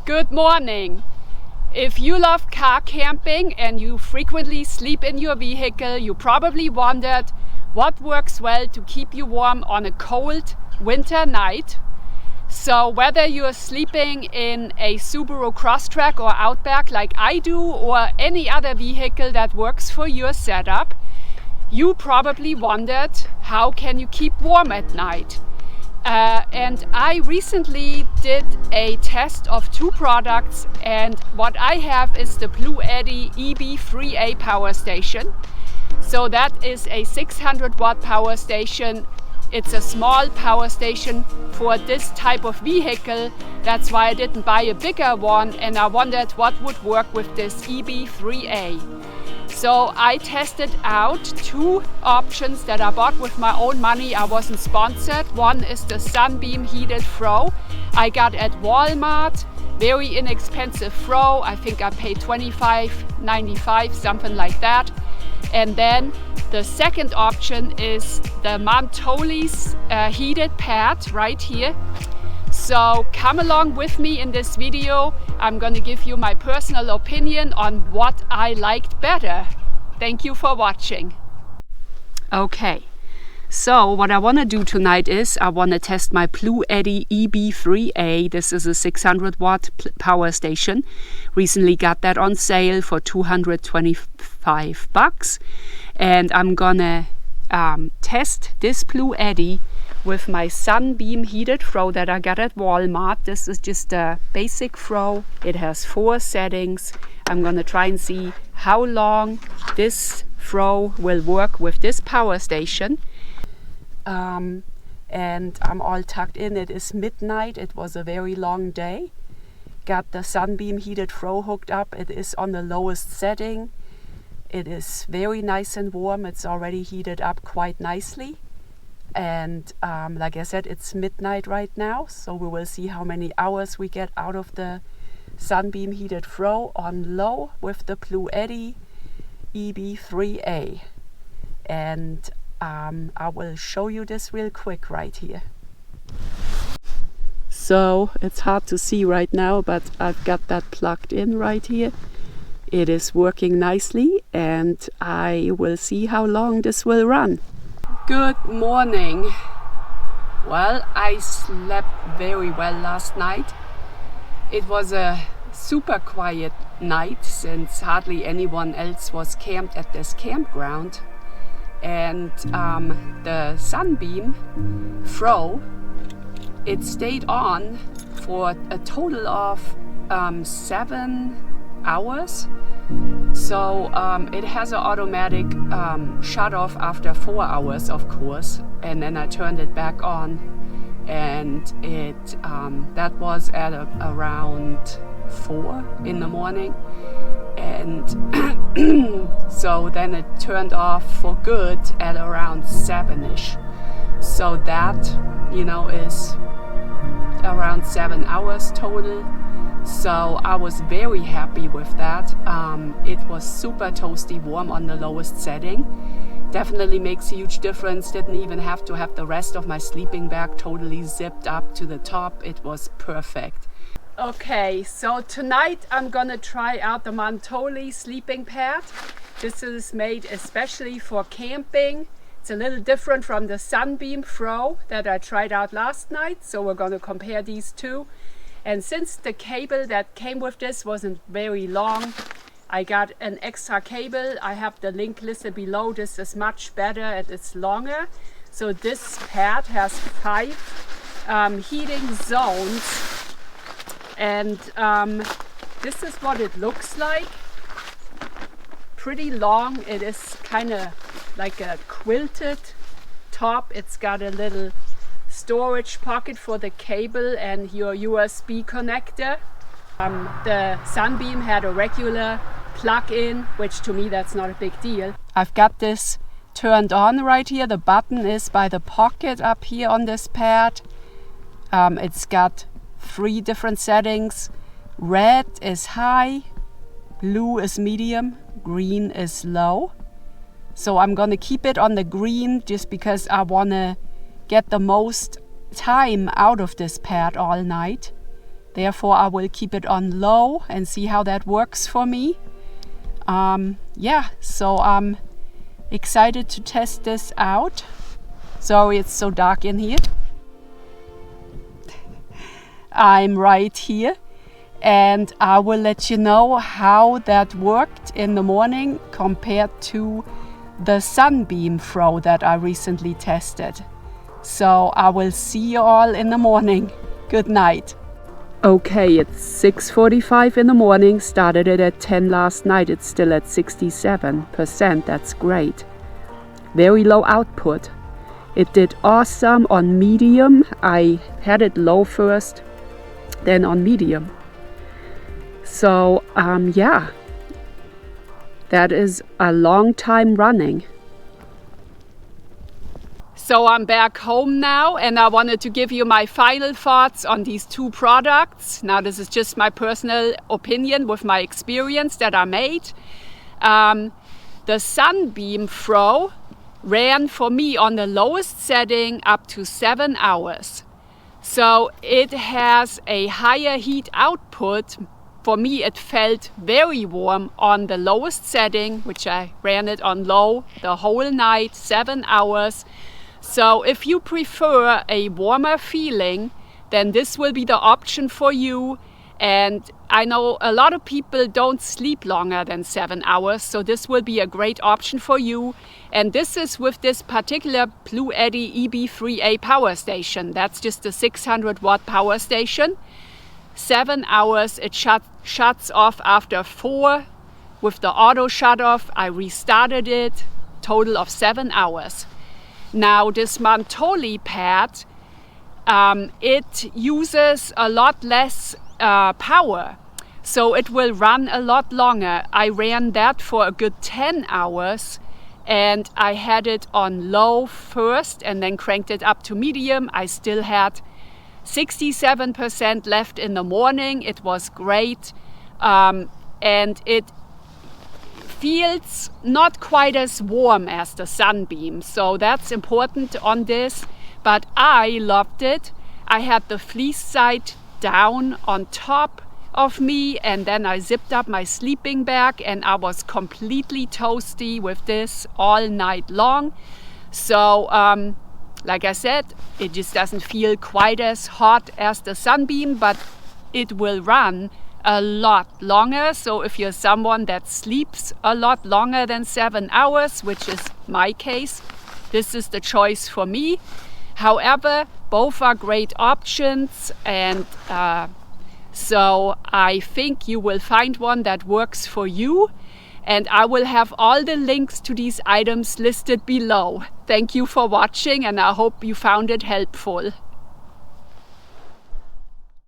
Good morning. If you love car camping and you frequently sleep in your vehicle, you probably wondered what works well to keep you warm on a cold winter night. So whether you're sleeping in a Subaru Crosstrek or Outback like I do, or any other vehicle that works for your setup, you probably wondered, how can you keep warm at night? And I recently did a test of two products, and what I have is the Blue Eddy EB3A power station. So that is a 600 watt power station. It's a small power station for this type of vehicle. That's why I didn't buy a bigger one, and I wondered what would work with this EB3A. So I tested out two options that I bought with my own money. I wasn't sponsored. One is the Sunbeam heated Frow. I got at Walmart, very inexpensive Frow. I think I paid $25.95, something like that. And then the second option is the Moni's heated pad right here. So come along with me in this video. I'm going to give you my personal opinion on what I liked better. Thank you for watching. Okay, so what I want to do tonight is I want to test my Blue Eddy EB3A. This is a 600 watt power station. Recently got that on sale for $225. And I'm gonna test this Blue Eddy with my Sunbeam heated Frow that I got at Walmart. This is just a basic Frow. It has 4 settings. I'm gonna try and see how long this Frow will work with this power station. And I'm all tucked in. It is midnight. It was a very long day. Got the Sunbeam heated Frow hooked up. It is on the lowest setting. It is very nice and warm. It's already heated up quite nicely. And like I said, it's midnight right now, so we will see how many hours we get out of the Sunbeam heated Frow on low with the Blue Eddy EB3A. And I will show you this real quick right here. So it's hard to see right now, but I've got that plugged in right here. It is working nicely, and I will see how long this will run. Good morning. Well, I slept very well last night. It was a super quiet night since hardly anyone else was camped at this campground. And the Sunbeam Frow, it stayed on for a total of 7 hours. So it has an automatic shut off after 4 hours, of course, and then I turned it back on, and it that was at around 4 in the morning, and so then it turned off for good at around 7ish. So that, you know, is around 7 hours total. So I was very happy with that. It was super toasty warm on the lowest setting. Definitely makes a huge difference. Didn't even have to have the rest of my sleeping bag totally zipped up to the top. It was perfect. Okay, so tonight I'm gonna try out the Moni Sleeping Pad. This is made especially for camping. It's a little different from the Sunbeam Frow that I tried out last night. So we're gonna compare these two. And since the cable that came with this wasn't very long, I got an extra cable. I have the link listed below. This is much better and it's longer. So this pad has 5 heating zones. And this is what it looks like. Pretty long. It is kind of like a quilted top. It's got a little storage pocket for the cable and your USB connector. The Sunbeam had a regular plug-in, which to me that's not a big deal. I've got this turned on right here. The button is by the pocket up here on this pad. It's got 3 different settings. Red is high, blue is medium, green is low. So I'm gonna keep it on the green just because I wanna get the most time out of this pad all night. Therefore, I will keep it on low and see how that works for me. Yeah, so I'm excited to test this out. Sorry, it's so dark in here. I'm right here, and I will let you know how that worked in the morning compared to the Sunbeam Frow that I recently tested. So I will see you all in the morning. Good night. Okay, it's 6:45 in the morning, started it at 10 last night, it's still at 67%, that's great. Very low output. It did awesome on medium. I had it low first, then on medium. So yeah, that is a long time running. So I'm back home now, and I wanted to give you my final thoughts on these two products. Now this is just my personal opinion with my experience that I made. The Sunbeam Frow ran for me on the lowest setting up to 7 hours. So it has a higher heat output. For me it felt very warm on the lowest setting, which I ran it on low the whole night, 7 hours. So if you prefer a warmer feeling, then this will be the option for you. And I know a lot of people don't sleep longer than 7 hours, so this will be a great option for you. And this is with this particular Blue Eddy EB3A power station. That's just a 600 watt power station. 7 hours, it shuts off after 4 with the auto shut off. I restarted it, total of 7 hours. Now this Moni pad, it uses a lot less power, so it will run a lot longer. I ran that for a good 10 hours and I had it on low first and then cranked it up to medium. I still had 67% left in the morning. It was great, and it feels not quite as warm as the Sunbeam, so that's important on this, but I loved it. I had the fleece side down on top of me, and then I zipped up my sleeping bag and I was completely toasty with this all night long. So like I said, it just doesn't feel quite as hot as the Sunbeam, but it will run a lot longer. So if you're someone that sleeps a lot longer than 7 hours, which is my case, this is the choice for me. However, both are great options, and so I think you will find one that works for you, and I will have all the links to these items listed below. Thank you for watching, and I hope you found it helpful.